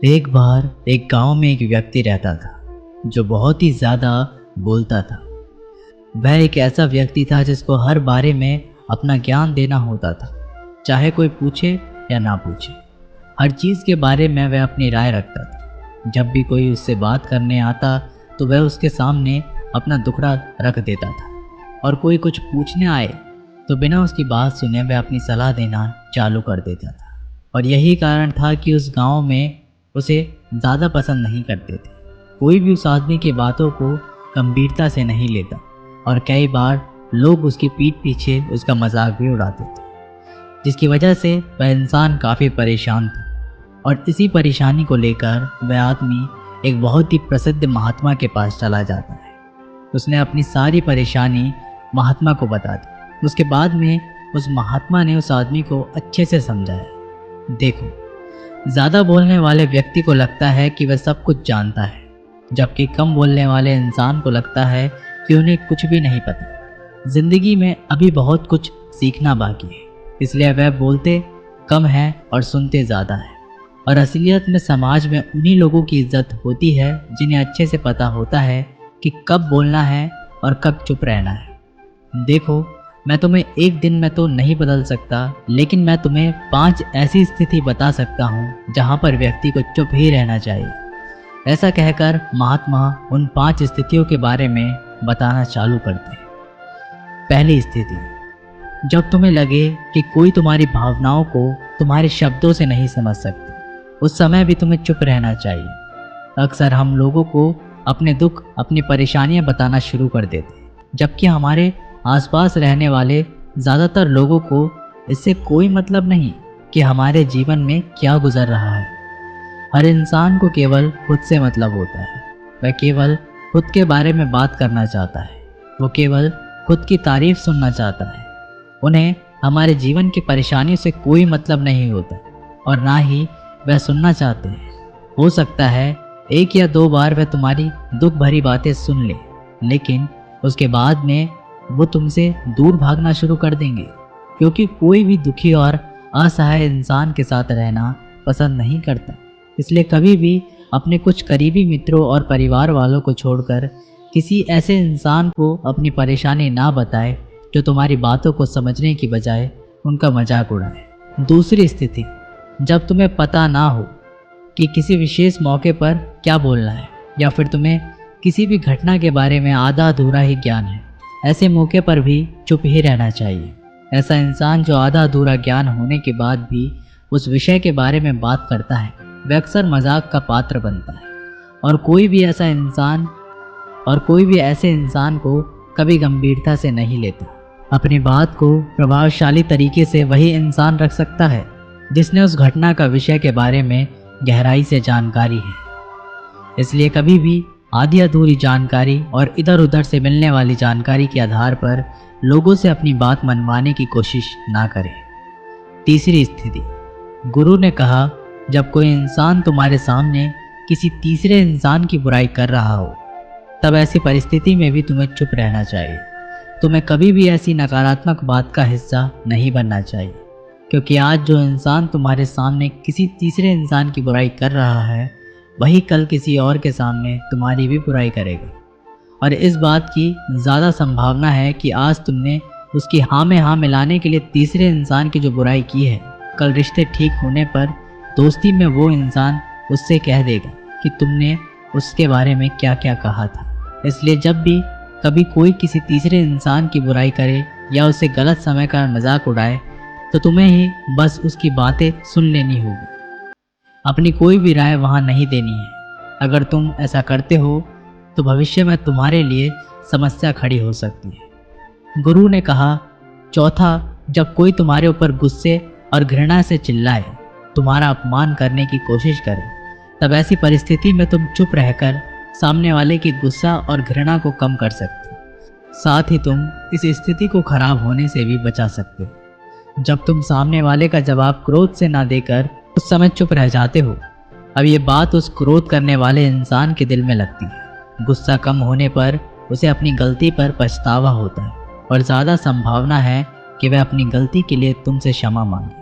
एक बार एक गांव में एक व्यक्ति रहता था जो बहुत ही ज़्यादा बोलता था। वह एक ऐसा व्यक्ति था जिसको हर बारे में अपना ज्ञान देना होता था, चाहे कोई पूछे या ना पूछे। हर चीज़ के बारे में वह अपनी राय रखता था। जब भी कोई उससे बात करने आता तो वह उसके सामने अपना दुखड़ा रख देता था, और कोई कुछ पूछने आए तो बिना उसकी बात सुने वह अपनी सलाह देना चालू कर देता था। और यही कारण था कि उस गांव में उसे ज़्यादा पसंद नहीं करते थे। कोई भी उस आदमी की बातों को गंभीरता से नहीं लेता, और कई बार लोग उसकी पीठ पीछे उसका मजाक भी उड़ाते थे, जिसकी वजह से वह इंसान काफ़ी परेशान था। और इसी परेशानी को लेकर वह आदमी एक बहुत ही प्रसिद्ध महात्मा के पास चला जाता है। उसने अपनी सारी परेशानी महात्मा को बता दी। उसके बाद में उस महात्मा ने उस आदमी को अच्छे से समझाया, देखो, ज़्यादा बोलने वाले व्यक्ति को लगता है कि वह सब कुछ जानता है, जबकि कम बोलने वाले इंसान को लगता है कि उन्हें कुछ भी नहीं पता। ज़िंदगी में अभी बहुत कुछ सीखना बाकी है, इसलिए वह बोलते कम हैं और सुनते ज़्यादा है। और असलियत में समाज में उन्हीं लोगों की इज्जत होती है जिन्हें अच्छे से पता होता है कि कब बोलना है और कब चुप रहना है। देखो, मैं तुम्हें एक दिन में तो नहीं बदल सकता, लेकिन मैं तुम्हें 5 ऐसी स्थिति बता सकता हूँ जहाँ पर व्यक्ति को चुप ही रहना चाहिए। ऐसा कहकर महात्मा उन 5 स्थितियों के बारे में बताना चालू करते हैं। पहली स्थिति, जब तुम्हें लगे कि कोई तुम्हारी भावनाओं को तुम्हारे शब्दों से नहीं समझ सकते, उस समय भी तुम्हें चुप रहना चाहिए। अक्सर हम लोगों को अपने दुख, अपनी परेशानियां बताना शुरू कर देते हैं, जबकि हमारे आसपास रहने वाले ज़्यादातर लोगों को इससे कोई मतलब नहीं कि हमारे जीवन में क्या गुजर रहा है। हर इंसान को केवल खुद से मतलब होता है। वह केवल खुद के बारे में बात करना चाहता है। वो केवल खुद की तारीफ सुनना चाहता है। उन्हें हमारे जीवन की परेशानी से कोई मतलब नहीं होता, और ना ही वह सुनना चाहते हैं। हो सकता है 1 या 2 बार वह तुम्हारी दुख भरी बातें सुन ले, लेकिन उसके बाद में वो तुमसे दूर भागना शुरू कर देंगे, क्योंकि कोई भी दुखी और असहाय इंसान के साथ रहना पसंद नहीं करता। इसलिए कभी भी अपने कुछ करीबी मित्रों और परिवार वालों को छोड़कर किसी ऐसे इंसान को अपनी परेशानी ना बताए जो तुम्हारी बातों को समझने की बजाय उनका मजाक उड़ाए। दूसरी स्थिति, जब तुम्हें पता ना हो कि किसी विशेष मौके पर क्या बोलना है, या फिर तुम्हें किसी भी घटना के बारे में आधा अधूरा ही ज्ञान है, ऐसे मौके पर भी चुप ही रहना चाहिए। ऐसा इंसान जो आधा अधूरा ज्ञान होने के बाद भी उस विषय के बारे में बात करता है, वह अक्सर मजाक का पात्र बनता है। और कोई भी ऐसे इंसान को कभी गंभीरता से नहीं लेता। अपनी बात को प्रभावशाली तरीके से वही इंसान रख सकता है जिसने उस घटना का विषय के बारे में गहराई से जानकारी है। इसलिए कभी भी आधी अधूरी जानकारी और इधर उधर से मिलने वाली जानकारी के आधार पर लोगों से अपनी बात मनवाने की कोशिश ना करें। तीसरी स्थिति, गुरु ने कहा, जब कोई इंसान तुम्हारे सामने किसी तीसरे इंसान की बुराई कर रहा हो, तब ऐसी परिस्थिति में भी तुम्हें चुप रहना चाहिए। तुम्हें कभी भी ऐसी नकारात्मक बात का हिस्सा नहीं बनना चाहिए, क्योंकि आज जो इंसान तुम्हारे सामने किसी तीसरे इंसान की बुराई कर रहा है, वही कल किसी और के सामने तुम्हारी भी बुराई करेगा। और इस बात की ज़्यादा संभावना है कि आज तुमने उसकी हाँ में हाँ मिलाने के लिए तीसरे इंसान की जो बुराई की है, कल रिश्ते ठीक होने पर दोस्ती में वो इंसान उससे कह देगा कि तुमने उसके बारे में क्या क्या कहा था। इसलिए जब भी कभी कोई किसी तीसरे इंसान की बुराई करे या उसे गलत समय का मजाक उड़ाए, तो तुम्हें ही बस उसकी बातें सुन लेनी होगी, अपनी कोई भी राय वहाँ नहीं देनी है। अगर तुम ऐसा करते हो तो भविष्य में तुम्हारे लिए समस्या खड़ी हो सकती है। गुरु ने कहा, चौथा, जब कोई तुम्हारे ऊपर गुस्से और घृणा से चिल्लाए, तुम्हारा अपमान करने की कोशिश करे, तब ऐसी परिस्थिति में तुम चुप रहकर सामने वाले की गुस्सा और घृणा को कम कर सकते हो। साथ ही तुम इस स्थिति को खराब होने से भी बचा सकते हो, जब तुम सामने वाले का जवाब क्रोध से ना देकर उस समय चुप रह जाते हो। अब ये बात उस क्रोध करने वाले इंसान के दिल में लगती है। गुस्सा कम होने पर उसे अपनी गलती पर पछतावा होता है, और ज़्यादा संभावना है कि वह अपनी गलती के लिए तुमसे क्षमा मांगे,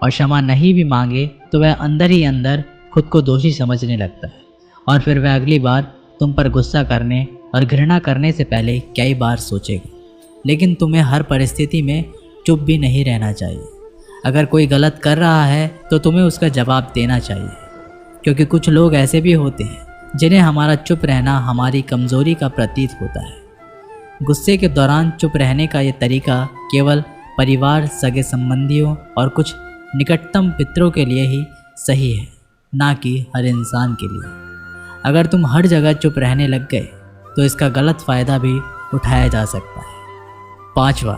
और क्षमा नहीं भी मांगे तो वह अंदर ही अंदर खुद को दोषी समझने लगता है और फिर वह अगली बार तुम पर गुस्सा करने और घृणा करने से पहले कई बार सोचेगा। लेकिन तुम्हें हर परिस्थिति में चुप भी नहीं रहना चाहिए। अगर कोई गलत कर रहा है तो तुम्हें उसका जवाब देना चाहिए, क्योंकि कुछ लोग ऐसे भी होते हैं जिन्हें हमारा चुप रहना हमारी कमज़ोरी का प्रतीत होता है। गुस्से के दौरान चुप रहने का ये तरीका केवल परिवार, सगे संबंधियों और कुछ निकटतम मित्रों के लिए ही सही है, ना कि हर इंसान के लिए। अगर तुम हर जगह चुप रहने लग गए तो इसका गलत फ़ायदा भी उठाया जा सकता है। 5वां,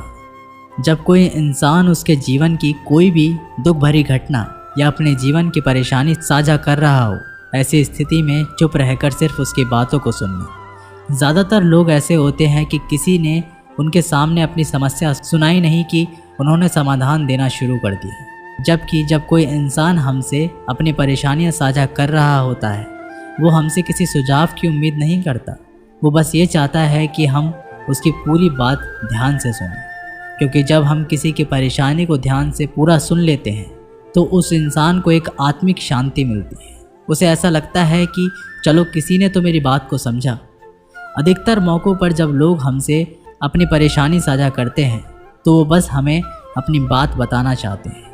जब कोई इंसान उसके जीवन की कोई भी दुख भरी घटना या अपने जीवन की परेशानी साझा कर रहा हो, ऐसी स्थिति में चुप रहकर सिर्फ उसकी बातों को सुनना। ज़्यादातर लोग ऐसे होते हैं कि किसी ने उनके सामने अपनी समस्या सुनाई नहीं कि उन्होंने समाधान देना शुरू कर दिया। जबकि जब कोई इंसान हमसे अपनी परेशानियां साझा कर रहा होता है, वो हमसे किसी सुझाव की उम्मीद नहीं करता। वो बस ये चाहता है कि हम उसकी पूरी बात ध्यान से सुनें, क्योंकि जब हम किसी की परेशानी को ध्यान से पूरा सुन लेते हैं तो उस इंसान को एक आत्मिक शांति मिलती है। उसे ऐसा लगता है कि चलो किसी ने तो मेरी बात को समझा। अधिकतर मौक़ों पर जब लोग हमसे अपनी परेशानी साझा करते हैं तो वो बस हमें अपनी बात बताना चाहते हैं।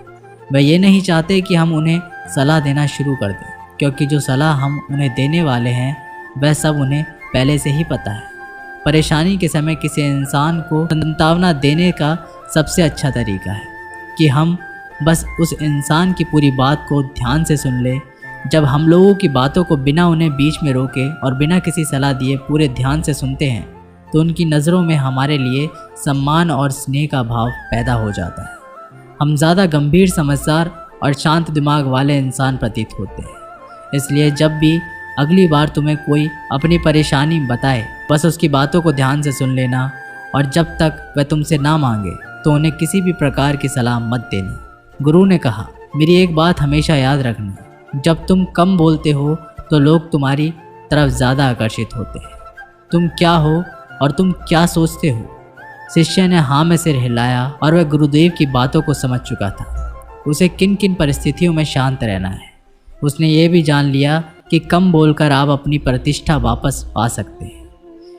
वह ये नहीं चाहते कि हम उन्हें सलाह देना शुरू कर दें, क्योंकि जो सलाह हम उन्हें देने वाले हैं वह सब उन्हें पहले से ही पता है। परेशानी के समय किसी इंसान को सांत्वना देने का सबसे अच्छा तरीका है कि हम बस उस इंसान की पूरी बात को ध्यान से सुन लें। जब हम लोगों की बातों को बिना उन्हें बीच में रोके और बिना किसी सलाह दिए पूरे ध्यान से सुनते हैं तो उनकी नज़रों में हमारे लिए सम्मान और स्नेह का भाव पैदा हो जाता है। हम ज़्यादा गंभीर, समझदार और शांत दिमाग वाले इंसान प्रतीत होते हैं। इसलिए जब भी अगली बार तुम्हें कोई अपनी परेशानी बताए, बस उसकी बातों को ध्यान से सुन लेना और जब तक वह तुमसे ना मांगे तो उन्हें किसी भी प्रकार की सलाह मत देना। गुरु ने कहा, मेरी एक बात हमेशा याद रखना, जब तुम कम बोलते हो तो लोग तुम्हारी तरफ ज़्यादा आकर्षित होते हैं। तुम क्या हो और तुम क्या सोचते हो? शिष्य ने हाँ में सिर हिलाया और वह गुरुदेव की बातों को समझ चुका था। उसे किन किन परिस्थितियों में शांत रहना है। उसने ये भी जान लिया कि कम बोलकर आप अपनी प्रतिष्ठा वापस पा सकते हैं।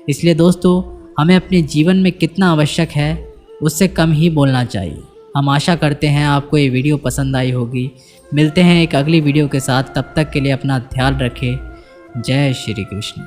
इसलिए दोस्तों, हमें अपने जीवन में कितना आवश्यक है उससे कम ही बोलना चाहिए। हम आशा करते हैं आपको ये वीडियो पसंद आई होगी। मिलते हैं एक अगली वीडियो के साथ, तब तक के लिए अपना ख्याल रखें। जय श्री कृष्ण।